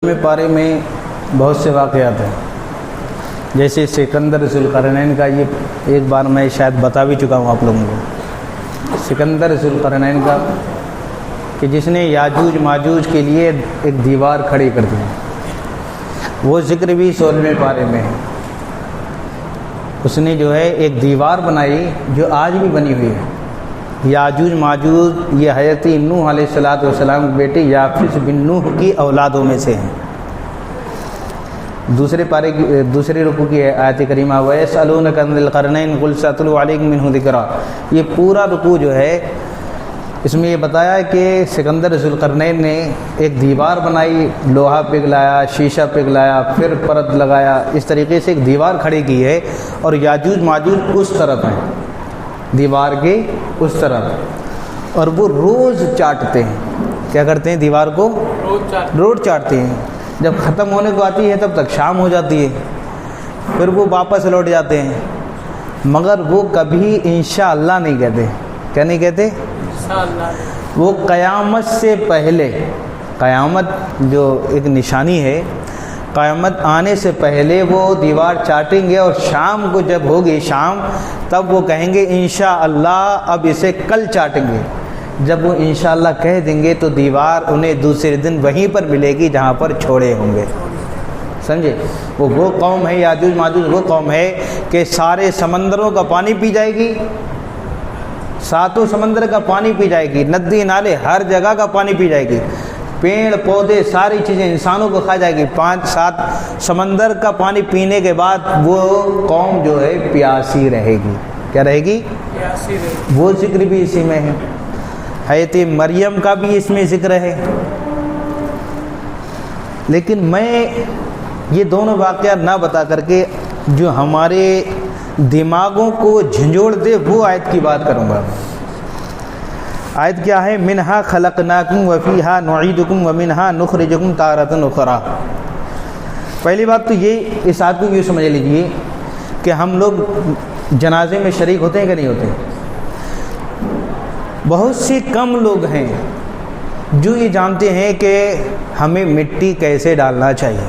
میں پارے میں بہت سے واقعات ہیں، جیسے سکندر ذوالقرنین کا، یہ ایک بار میں شاید بتا بھی چکا ہوں آپ لوگوں کو، سکندر ذوالقرنین کا کہ جس نے یاجوج ماجوج کے لیے ایک دیوار کھڑی کر دی، وہ ذکر بھی 16ویں پارے میں ہے۔ اس نے جو ہے ایک دیوار بنائی جو آج بھی بنی ہوئی ہے۔ یاجوج ماجوج یہ حضرت نوح علیہ السلام کے بیٹے یافس بن نوح کی اولادوں میں سے ہیں۔ دوسرے پارے کی دوسرے رکوع کی آیت کریمہ وَيَسْأَلُونَكَ عَنِ ذِي الْقَرْنَيْنِ قُلْ سَأَتْلُو عَلَيْكُم مِّنْهُ ذِكْرًا، یہ پورا رکوع جو ہے اس میں یہ بتایا کہ سکندر ذوالقرنین نے ایک دیوار بنائی، لوہا پگھلایا، شیشہ پگھلایا، پھر پرت لگایا، اس طریقے سے ایک دیوار کھڑی کی ہے، اور یاجوج ماجوج اس طرف ہیں، دیوار کے اس طرف، اور وہ روز چاٹتے ہیں۔ کیا کرتے ہیں؟ دیوار کو روز چاٹتے ہیں۔ جب ختم ہونے کو آتی ہے تب تک شام ہو جاتی ہے، پھر وہ واپس لوٹ جاتے ہیں، مگر وہ کبھی انشاءاللہ نہیں کہتے۔ کیا نہیں کہتے؟ وہ قیامت سے پہلے، قیامت جو ایک نشانی ہے، قیامت آنے سے پہلے وہ دیوار چاٹیں گے، اور شام کو جب ہوگی شام تب وہ کہیں گے انشاءاللہ اب اسے کل چاٹیں گے۔ جب وہ انشاءاللہ کہہ دیں گے تو دیوار انہیں دوسرے دن وہیں پر ملے گی جہاں پر چھوڑے ہوں گے۔ سمجھے؟ وہ قوم ہے، یاجوج ماجوج وہ قوم ہے کہ سارے سمندروں کا پانی پی جائے گی، ساتوں سمندر کا پانی پی جائے گی، ندی نالے ہر جگہ کا پانی پی جائے گی، پیڑ پودے ساری چیزیں انسانوں کو کھا جائے گی، 5-7 سمندر کا پانی پینے کے بعد وہ قوم جو ہے پیاسی رہے گی۔ کیا رہے گی؟ پیاسی رہے گی۔ وہ ذکر بھی اسی میں ہے، حضرت مریم کا بھی اس میں ذکر ہے۔ لیکن میں یہ دونوں واقعات نہ بتا کر کے جو ہمارے دماغوں کو جھنجھوڑ دے وہ آیت کی بات کروں گا۔ آیت کیا ہے؟ منہا خلقناکم وفیہا نعیدکم ومنہا نخرجکم تارۃ اخری۔ پہلی بات تو یہ، اس آیت کو یہ سمجھ لیجئے کہ ہم لوگ جنازے میں شریک ہوتے ہیں کہ نہیں ہوتے؟ بہت سے کم لوگ ہیں جو یہ جانتے ہیں کہ ہمیں مٹی کیسے ڈالنا چاہیے۔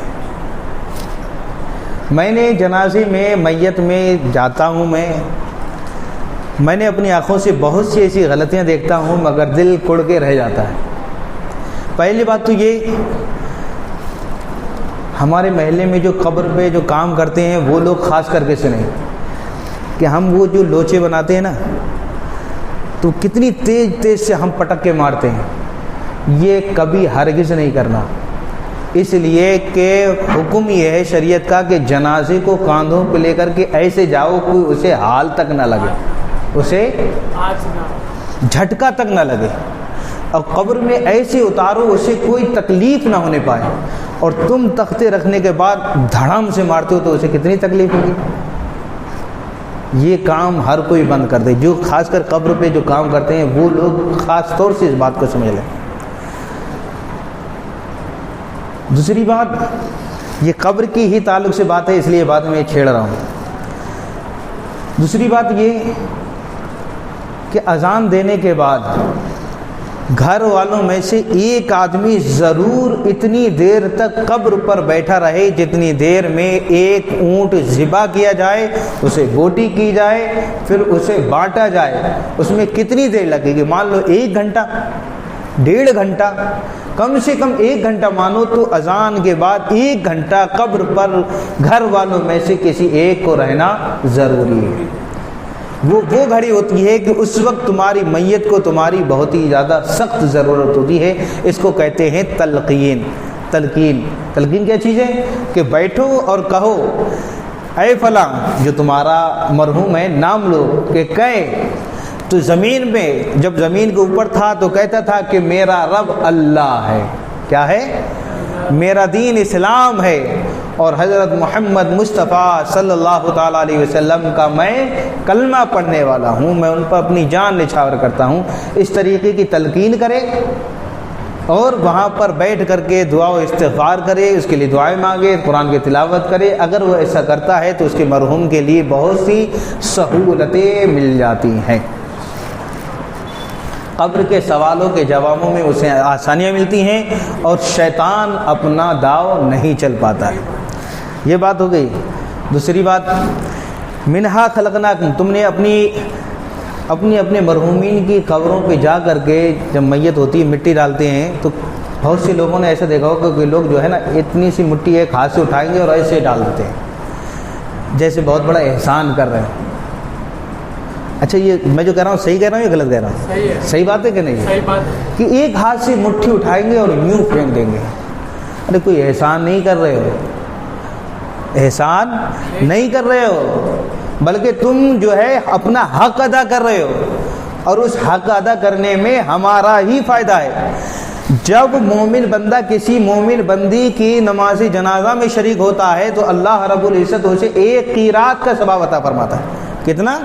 میں نے جنازے میں میت میں جاتا ہوں، میں نے اپنی آنکھوں سے بہت سی ایسی غلطیاں دیکھتا ہوں مگر دل کڑ کے رہ جاتا ہے۔ پہلی بات تو یہ، ہمارے محلے میں جو قبر پہ جو کام کرتے ہیں وہ لوگ خاص کر کے سنیں کہ ہم وہ جو لوچے بناتے ہیں نا تو کتنی تیز تیز سے ہم پٹک کے مارتے ہیں، یہ کبھی ہرگز نہیں کرنا، اس لیے کہ حکم یہ ہے شریعت کا کہ جنازے کو کاندھوں پہ لے کر کے ایسے جاؤ کوئی اسے حال تک نہ لگے، اسے جھٹکا تک نہ لگے، اور قبر میں ایسے اتارو اسے کوئی تکلیف نہ ہونے پائے، اور تم تختے رکھنے کے بعد دھڑام سے مارتے ہو تو اسے کتنی تکلیف ہوگی۔ یہ کام ہر کوئی بند کر دے، جو خاص کر قبر پہ جو کام کرتے ہیں وہ لوگ خاص طور سے اس بات کو سمجھ لیں۔ دوسری بات، یہ قبر کی ہی تعلق سے بات ہے اس لیے بات میں چھیڑ رہا ہوں۔ دوسری بات یہ کہ اذان دینے کے بعد گھر والوں میں سے ایک آدمی ضرور اتنی دیر تک قبر پر بیٹھا رہے جتنی دیر میں ایک اونٹ ذبح کیا جائے، اسے بوٹی کی جائے، پھر اسے بانٹا جائے، اس میں کتنی دیر لگے گی؟ مان لو 1 گھنٹہ، 1.5 گھنٹہ، کم سے کم 1 گھنٹہ مانو تو اذان کے بعد 1 گھنٹہ قبر پر گھر والوں میں سے کسی ایک کو رہنا ضروری ہے۔ وہ گھڑی ہوتی ہے کہ اس وقت تمہاری میت کو تمہاری بہت ہی زیادہ سخت ضرورت ہوتی ہے، اس کو کہتے ہیں تلقین۔ تلقین کیا چیز ہے؟ کہ بیٹھو اور کہو اے فلاں، جو تمہارا مرحوم ہے نام لو، کہ کہے تو زمین میں جب زمین کے اوپر تھا تو کہتا تھا کہ میرا رب اللہ ہے۔ کیا ہے؟ میرا دین اسلام ہے، اور حضرت محمد مصطفیٰ صلی اللہ تعالیٰ علیہ وسلم کا میں کلمہ پڑھنے والا ہوں، میں ان پر اپنی جان نچھاور کرتا ہوں۔ اس طریقے کی تلقین کرے اور وہاں پر بیٹھ کر کے دعا و استغفار کرے، اس کے لیے دعائیں مانگے، قرآن کی تلاوت کرے۔ اگر وہ ایسا کرتا ہے تو اس کے مرحوم کے لیے بہت سی سہولتیں مل جاتی ہیں۔ قبر کے سوالوں کے جوابوں میں اسے آسانیاں ملتی ہیں اور شیطان اپنا داؤ نہیں چل پاتا ہے۔ یہ بات ہو گئی۔ دوسری بات، منہا خلقناکم، تم نے اپنے مرحومین کی قبروں پہ جا کر کے جب میت ہوتی ہے مٹی ڈالتے ہیں تو بہت سے لوگوں نے ایسا دیکھا ہوگا کہ لوگ جو ہے نا اتنی سی مٹی ایک ہاتھ سے اٹھائیں گے اور ایسے ڈال دیتے ہیں جیسے بہت بڑا احسان کر رہے ہیں۔ اچھا یہ میں جو کہہ رہا ہوں صحیح کہہ رہا ہوں یا غلط کہہ رہا ہوں؟ صحیح بات ہے کہ نہیں؟ صحیح بات کہ ایک ہاتھ سے مٹھی اٹھائیں گے اور یوں پھینک دیں گے۔ ارے کوئی احسان نہیں کر رہے ہو، احسان نہیں کر رہے ہو، بلکہ تم جو ہے اپنا حق ادا کر رہے ہو، اور اس حق ادا کرنے میں ہمارا ہی فائدہ ہے۔ جب مومن بندہ کسی مومن بندی کی نماز جنازہ میں شریک ہوتا ہے تو اللہ رب العزت اسے ایک قیرات کا ثواب عطا فرماتا ہے۔ کتنا؟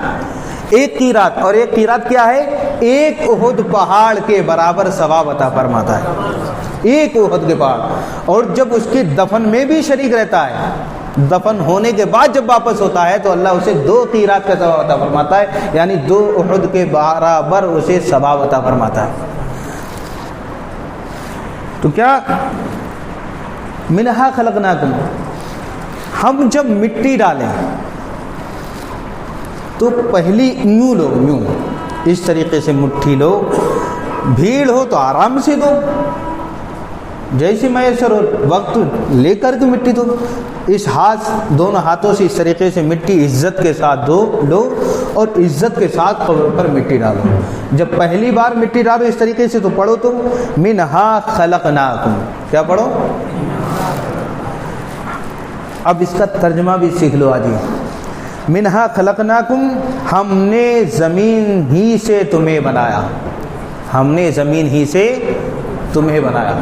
ایک قیرات، اور ایک قیرات کیا ہے؟ ایک احد پہاڑ کے برابر ثواب عطا فرماتا ہے، ایک احد کے پہاڑ۔ اور جب اس کے دفن میں بھی شریک رہتا ہے، دفن ہونے کے بعد جب واپس ہوتا ہے تو اللہ اسے 2 قیرات کا ثواب عطا فرماتا ہے، یعنی 2 احد کے برابر اسے ثواب عطا فرماتا ہے۔ تو کیا منہا خلقناکم، ہم جب مٹی ڈالیں تو پہلی یوں لو، یوں اس طریقے سے مٹھی لو، بھیڑ ہو تو آرام سے دو، جیسے میسر ہو وقت لے کر کے مٹی دو۔ اس ہاتھ، دونوں ہاتھوں سے اس طریقے سے مٹی عزت کے ساتھ لو اور عزت کے ساتھ قبر پر مٹی ڈالو۔ جب پہلی بار مٹی ڈالو اس طریقے سے تو پڑھو تم منہا خلقناکم، کیا پڑھو؟ اب اس کا ترجمہ بھی سیکھ لو آج۔ منہا خلقناکم، ہم نے زمین ہی سے تمہیں بنایا، ہم نے زمین ہی سے تمہیں بنایا۔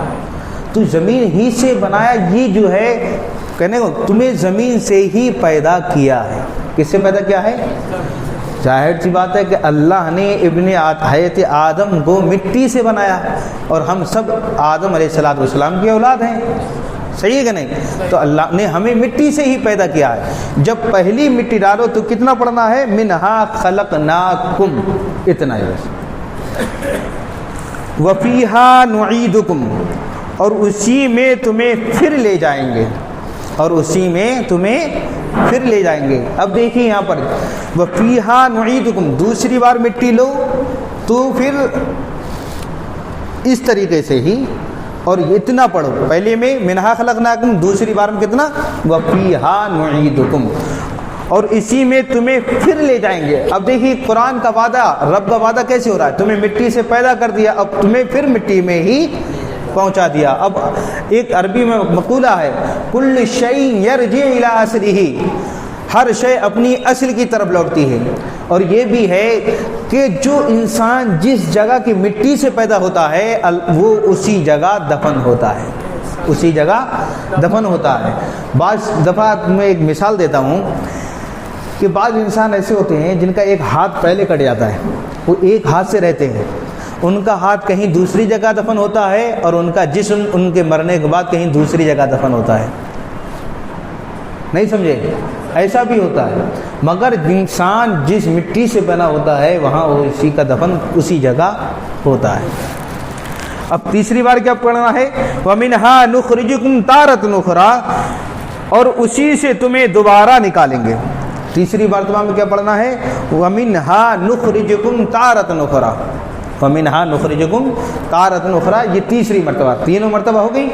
تو زمین ہی سے بنایا، یہ جو ہے کہنے کو تمہیں زمین سے ہی پیدا کیا ہے۔ کس سے پیدا کیا ہے؟ ظاہر سی بات ہے کہ اللہ نے ابن حیات آدم کو مٹی سے بنایا، اور ہم سب آدم علیہ السلام کی اولاد ہیں، صحیح ہے کہ نہیں؟ تو اللہ نے ہمیں مٹی سے ہی پیدا کیا ہے۔ جب پہلی مٹی ڈالو تو کتنا پڑھنا ہے؟ منہا خلقناکم، اتنا ہی بس۔ وفیہا نعیدکم، اور اسی میں تمہیں پھر لے جائیں گے، اور اسی میں تمہیں پھر لے جائیں گے۔ اب دیکھیں یہاں پر وفیہا نعیدکم، دوسری بار مٹی لو تو پھر اس طریقے سے ہی، اور اتنا پڑھو، پہلے میں منہا خلقناکم، دوسری بار میں کتنا؟ وفیہا نعیدکم، اور اسی میں تمہیں پھر لے جائیں گے۔ اب دیکھیے قرآن کا وعدہ، رب کا وعدہ کیسے ہو رہا ہے؟ تمہیں مٹی سے پیدا کر دیا، اب تمہیں پھر مٹی میں ہی پہنچا دیا۔ اب ایک عربی میں مقولہ ہے، کل شیء یرجع الی اصلہ، ہر شے اپنی اصل کی طرف لوٹتی ہے۔ اور یہ بھی ہے کہ جو انسان جس جگہ کی مٹی سے پیدا ہوتا ہے وہ اسی جگہ دفن ہوتا ہے، اسی جگہ دفن ہوتا ہے۔ بعض دفعہ میں ایک مثال دیتا ہوں کہ بعض انسان ایسے ہوتے ہیں جن کا ایک ہاتھ پہلے کٹ جاتا ہے، وہ ایک ہاتھ سے رہتے ہیں، ان کا ہاتھ کہیں دوسری جگہ دفن ہوتا ہے اور ان کا جسم ان کے مرنے کے بعد کہیں دوسری جگہ دفن ہوتا ہے۔ نہیں سمجھے؟ ایسا بھی ہوتا ہے، مگر انسان جس مٹی سے بنا ہوتا ہے وہاں وہ اسی کا دفن اسی جگہ ہوتا ہے۔ اب تیسری بار کیا پڑھنا ہے؟ وَمِنْهَا نُخْرِجُكُمْ تَارَةً أُخْرَىٰ، اور اسی سے تمہیں دوبارہ نکالیں گے۔ تیسری بار تمہیں کیا پڑھنا ہے؟ وَمِنْهَا نُخْرِجُكُمْ تَارَةً أُخْرَىٰ، وَمِنْهَا نُخْرِجُكُمْ تَارَةً أُخْرَىٰ، یہ تیسری مرتبہ، تینوں مرتبہ ہو گئی۔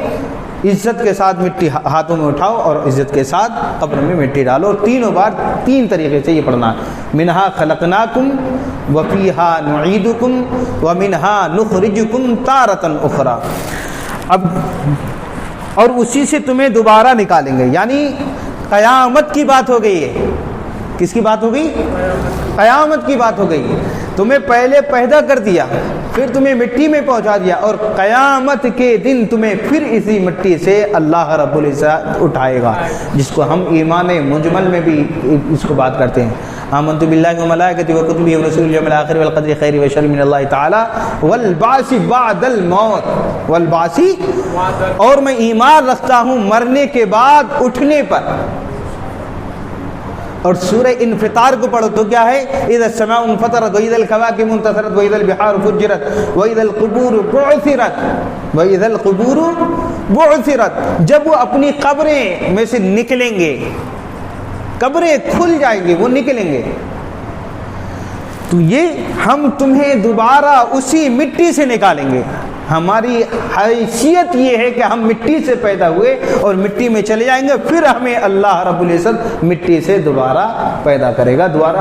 عزت کے ساتھ مٹی ہاتھوں میں اٹھاؤ اور عزت کے ساتھ قبر میں مٹی ڈالو، اور تینوں بار تین طریقے سے یہ پڑھنا ہے۔ منہا خلقناکم وفیہا نعیدکم ومنہا نخرجکم تارۃ اخری، اب اور اسی سے تمہیں دوبارہ نکالیں گے، یعنی قیامت کی بات ہو گئی ہے۔ کس کی بات ہو گئی؟ قیامت کی بات ہو گئی۔ تمہیں پہلے پیدا کر دیا، پھر تمہیں مٹی میں پہنچا دیا، اور قیامت کے دن تمہیں پھر اسی مٹی سے اللہ رب العزت اٹھائے گا، جس کو ہم ایمان مجمل میں بھی اس کو بات کرتے ہیں۔ آمنت باللہ وملائکتہ وکتبہ ورسولہ والیوم الآخر والقدر خیر وشر من اللہ تعالی والبعث بعد الموت، والبعث، اور میں ایمان رکھتا ہوں مرنے کے بعد اٹھنے پر۔ اور سورہ انفطار کو پڑھو تو کیا ہے؟ اذا السماء انفطرت واذا الكواكب انتثرت واذا البحار فجرت واذا القبور بعثرت واذا القبور بعثرت. جب وہ اپنی قبریں میں سے نکلیں گے، قبریں کھل جائیں گی، وہ نکلیں گے، تو یہ ہم تمہیں دوبارہ اسی مٹی سے نکالیں گے. ہماری حیثیت یہ ہے کہ ہم مٹی سے پیدا ہوئے اور مٹی میں چلے جائیں گے، پھر ہمیں اللہ رب العزت مٹی سے دوبارہ پیدا کرے گا، دوبارہ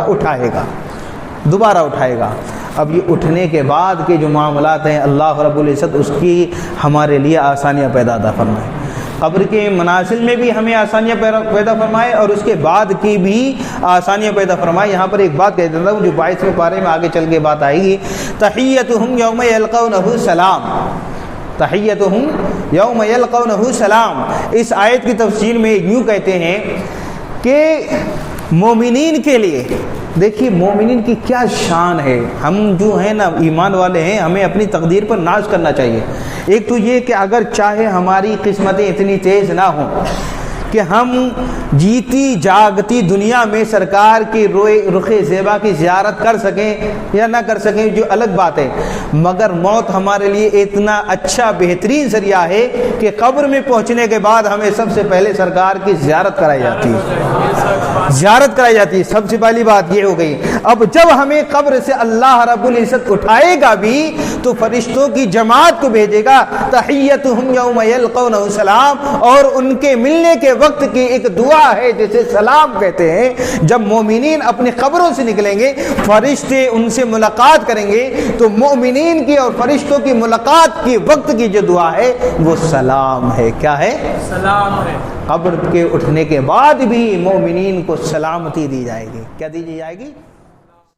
اٹھائے گا. اب یہ اٹھنے کے بعد کے جو معاملات ہیں اللہ رب العزت اس کی ہمارے لیے آسانیاں پیدا فرمائے. قبر کے منازل میں بھی ہمیں آسانیاں پیدا فرمائے اور اس کے بعد کی بھی آسانیاں پیدا فرمائے. یہاں پر ایک بات کہہ دیتا ہوں جو 22ویں پارے میں آگے چل کے بات آئے گی. تحیتہم یوم یلقونہ سلام، تحیتہم یوم یلقونہ سلام. اس آیت کی تفسیر میں یوں کہتے ہیں کہ مومنین کے لیے، دیکھیے مومنین کی کیا شان ہے. ہم جو ہیں نا ایمان والے ہیں، ہمیں اپنی تقدیر پر ناز کرنا چاہیے. ایک تو یہ کہ اگر چاہے ہماری قسمتیں اتنی تیز نہ ہوں کہ ہم جیتی جاگتی دنیا میں سرکار کی رخ زیبا کی زیارت کر سکیں یا نہ کر سکیں جو الگ بات ہے، مگر موت ہمارے لیے اتنا اچھا بہترین ذریعہ ہے کہ قبر میں پہنچنے کے بعد ہمیں سب سے پہلے سرکار کی زیارت کرائی جاتی ہے. سب سے پہلی بات یہ ہو گئی. اب جب ہمیں قبر سے اللہ رب العزت اٹھائے گا بھی تو فرشتوں کی جماعت کو بھیجے گا. تحیتہم یوم یلقونہ سلام، اور ان کے ملنے کے وقت کی ایک دعا ہے جسے سلام کہتے ہیں. جب مومنین اپنی قبروں سے نکلیں گے، فرشتے ان سے ملاقات کریں گے، تو مومنین کی اور فرشتوں کی ملاقات کی وقت کی جو دعا ہے وہ سلام ہے. کیا ہے؟ سلام ہے. قبر کے اٹھنے کے بعد بھی مومنین کو سلامتی دی جائے گی. کیا دی جائے گی؟